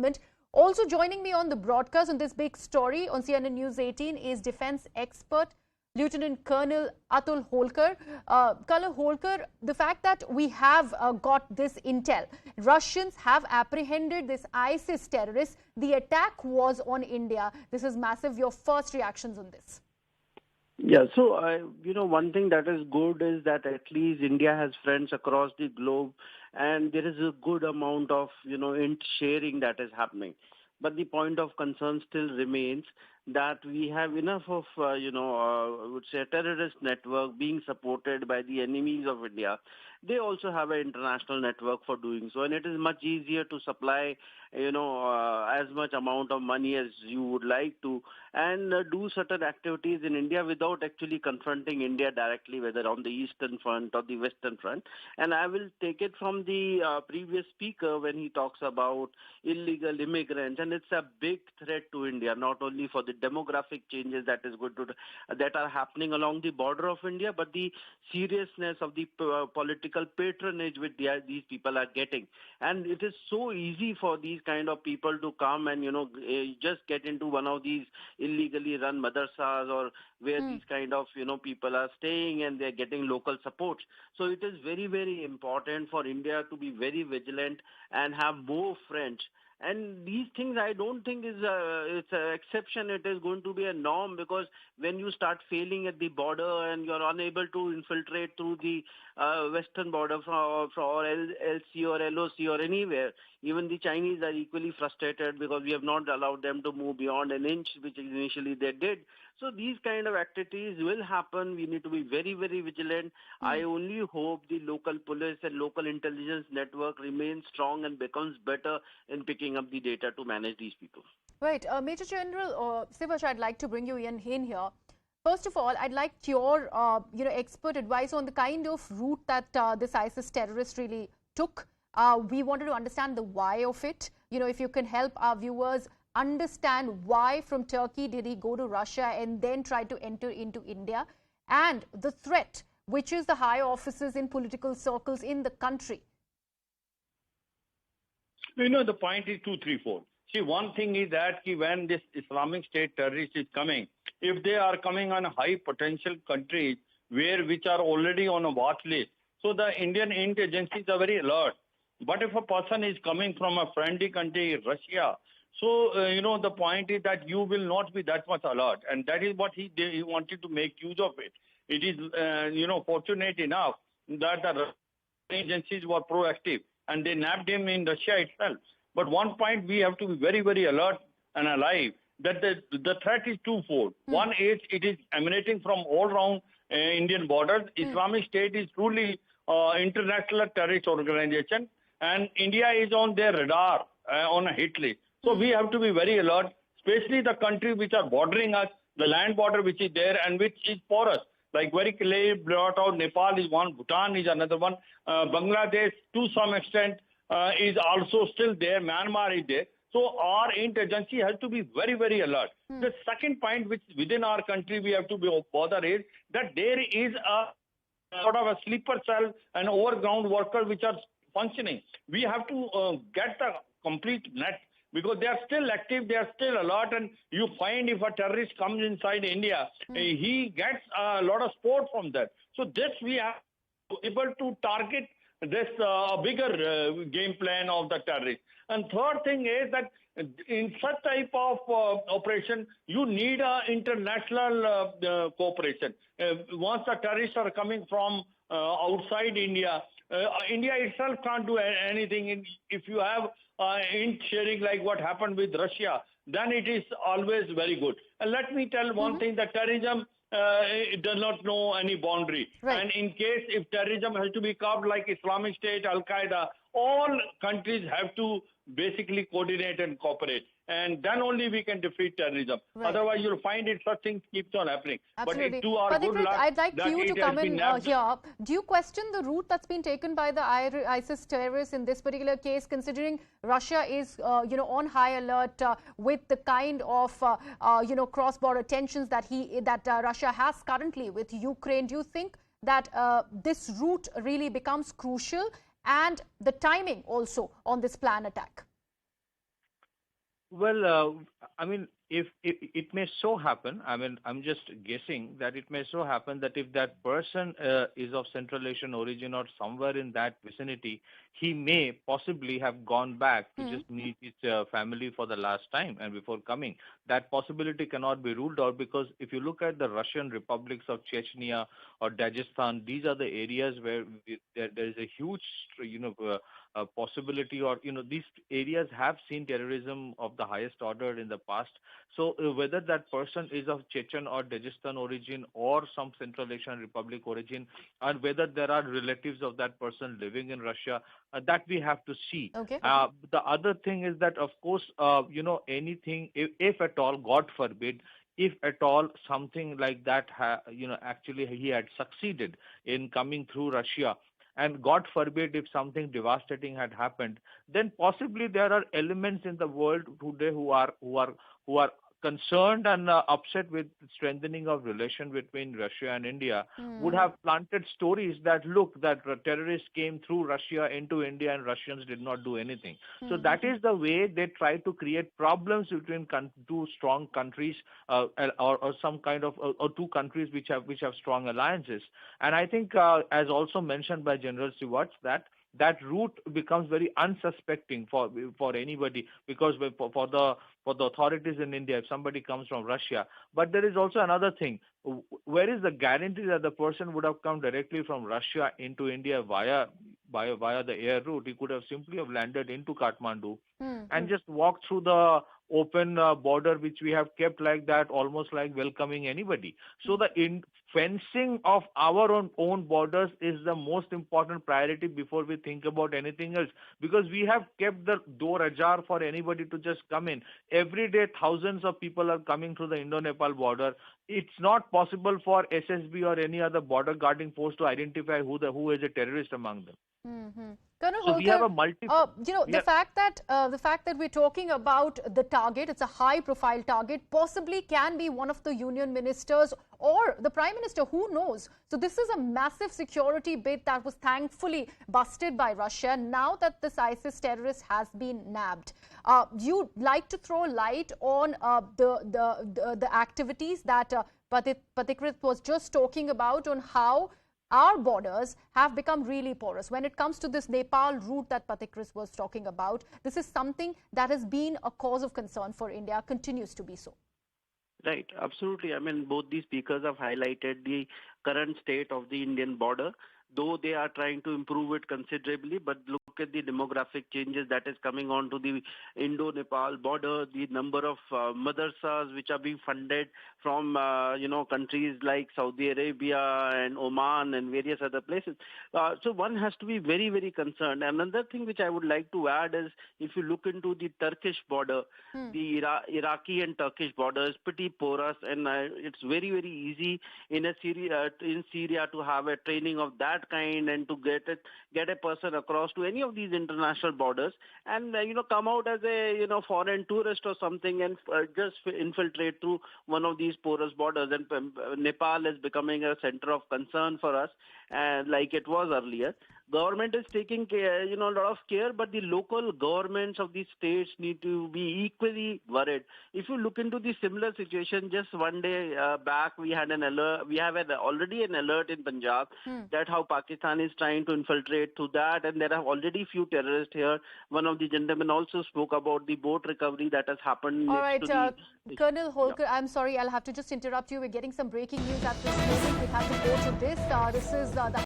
government. Also joining me on the broadcast on this big story on CNN News 18 is defense expert Lieutenant Colonel Atul Holkar. Colonel Holkar, the fact that we have got this intel, Russians have apprehended this ISIS terrorist. The attack was on India. This is massive. Your first reactions on this? Yeah, so, one thing that is good is that at least India has friends across the globe, and there is a good amount of, sharing that is happening. But the point of concern still remains that we have enough of, I would say, a terrorist network being supported by the enemies of India. They also have an international network for doing so, and it is much easier to supply, as much amount of money as you would like to, and do certain activities in India without actually confronting India directly, whether on the Eastern Front or the Western Front. And I will take it from the previous speaker when he talks about illegal immigrants, and it's a big threat to India, not only for the demographic changes that are happening along the border of India, but the seriousness of the political patronage which these people are getting. And it is so easy for these kind of people to come and just get into one of these illegally run madrasas or where these kind of people are staying, and they're getting local support. So it is very, very important for India to be very vigilant and have more friends. And these things I don't think it's an exception. It is going to be a norm, because when you start failing at the border and you're unable to infiltrate through the western border for LC or LOC or anywhere, even the Chinese are equally frustrated because we have not allowed them to move beyond an inch, which initially they did. So these kind of activities will happen. We need to be very, very vigilant. I only hope the local police and local intelligence network remains strong and becomes better in picking up the data to manage these people. Right. Major General Siwach, I'd like to bring you in here. First of all, I'd like your expert advice on the kind of route that this ISIS terrorist really took. We wanted to understand the why of it. If you can help our viewers understand why from Turkey did he go to Russia and then try to enter into India, and the threat, which is the high offices in political circles in the country. The point is 2, 3, 4. See, one thing is that when this Islamic State terrorist is coming, if they are coming on high potential countries which are already on a watch list, so the Indian agencies are very alert. But if a person is coming from a friendly country, Russia, so, the point is that you will not be that much alert. And that is what he wanted to make use of it. It is, fortunate enough that the agencies were proactive and they nabbed him in Russia itself. But one point we have to be very, very alert and alive, that the threat is twofold. One is it is emanating from all around Indian borders. Islamic State is truly international terrorist organization, and India is on their radar on a hit list. So we have to be very alert, especially the countries which are bordering us, the land border which is there and which is porous. Like very clearly brought out, Nepal is one, Bhutan is another one, Bangladesh to some extent is also still there, Myanmar is there. So our agency has to be very, very alert. The second point which within our country we have to be bothered is that there is a sort of a sleeper cell and overground workers which are functioning. We have to get the complete net, because they are still active, they are still alert, and you find if a terrorist comes inside India, he gets a lot of support from that. So this we are able to target this bigger game plan of the terrorist. And third thing is that in such type of operation, you need international cooperation. Once the terrorists are coming from outside India, India itself can't do anything. If you have in sharing like what happened with Russia, then it is always very good. And let me tell one thing, that terrorism it does not know any boundary. Right. And in case if terrorism has to be curbed like Islamic State, Al-Qaeda, all countries have to basically coordinate and cooperate. And then only we can defeat terrorism. Right. Otherwise, you'll find it such things keeps on happening. Absolutely. But to our Pathikrit, good luck, I'd like you to come in here. Do you question the route that's been taken by the ISIS terrorists in this particular case, considering Russia is, on high alert with the kind of, cross-border tensions that Russia has currently with Ukraine? Do you think that this route really becomes crucial, and the timing also on this planned attack? Well, I mean, if it may so happen, I mean, I'm just guessing that it may so happen that if that person is of Central Asian origin or somewhere in that vicinity, he may possibly have gone back to just meet his family for the last time and before coming. That possibility cannot be ruled out, because if you look at the Russian republics of Chechnya or Dagestan, these are the areas where there is a huge, possibility, or these areas have seen terrorism of the highest order in the past. So whether that person is of Chechen or Dagestan origin or some Central Asian Republic origin, and whether there are relatives of that person living in Russia, that we have to see. Okay. The other thing is that, of course, anything, if at all, God forbid, if at all something like that, actually he had succeeded in coming through Russia, and God forbid if something devastating had happened, then possibly there are elements in the world today who are concerned and upset with strengthening of relation between Russia and India, would have planted stories that look, that terrorists came through Russia into India and Russians did not do anything. So that is the way they try to create problems between two strong countries, or some kind of or two countries which have strong alliances. And I think, as also mentioned by General Siwach, that route becomes very unsuspecting for anybody, because for the authorities in India, if somebody comes from Russia. But there is also another thing. Where is the guarantee that the person would have come directly from Russia into India via the air route? He could have simply have landed into Kathmandu and just walked through the open border, which we have kept like that, almost like welcoming anybody. So the fencing of our own borders is the most important priority before we think about anything else, because we have kept the door ajar for anybody to just come in. Every day, thousands of people are coming through the Indo-Nepal border. It's not possible for SSB or any other border guarding force to identify who is a terrorist among them. Colonel So Holkar, we have a the fact that we're talking about the target, it's a high-profile target, possibly can be one of the union ministers or the Prime Minister, who knows? So this is a massive security bit that was thankfully busted by Russia now that this ISIS terrorist has been nabbed. You'd like to throw light on the activities that Pathikrit was just talking about, on how our borders have become really porous. When it comes to this Nepal route that Pathikrit was talking about, this is something that has been a cause of concern for India, continues to be so. Right, absolutely. I mean, both these speakers have highlighted the current state of the Indian border, though they are trying to improve it considerably. But look at the demographic changes that is coming on to the Indo-Nepal border, the number of madrasas which are being funded from, countries like Saudi Arabia and Oman and various other places. So one has to be very, very concerned. Another thing which I would like to add is, if you look into the Turkish border, the Iraqi and Turkish border is pretty porous, and it's very, very easy in Syria to have a training of that kind and to get a person across to any of these international borders and come out as a foreign tourist or something and just infiltrate through one of these porous borders. And Nepal is becoming a center of concern for us, like it was earlier. Government is taking care, a lot of care, but the local governments of these states need to be equally worried. If you look into the similar situation, just one day back, we had an alert. We have already an alert in Punjab that how Pakistan is trying to infiltrate through that, and there are already few terrorists here. One of the gentlemen also spoke about the boat recovery that has happened. All right, Colonel Holkar, I'm sorry, I'll have to just interrupt you. We're getting some breaking news at this moment. We have to go to this. This is the